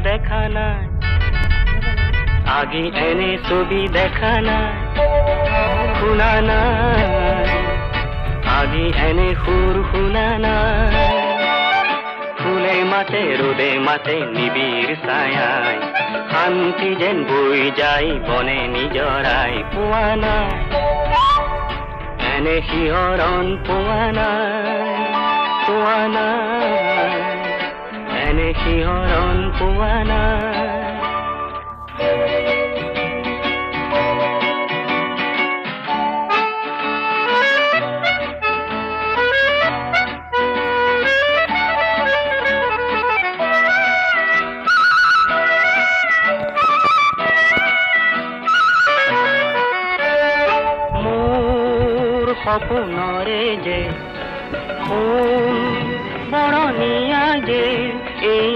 দেখা নাই আগে এনে ছবি দেখা নাই শুনা নাই আগে এনে সুর শুনা নাই ফুলে মাতে রোদে মাতে নিবিড় ছায়ায় শান্তি যেন বৈ যায় বনে নিজৰাই পোৱা নাই এনে শিহৰণ পোৱা নাই এনে শিহৰণ পোৱা নাই সপোনৰে যে ফুল বৰণীয়া যে এই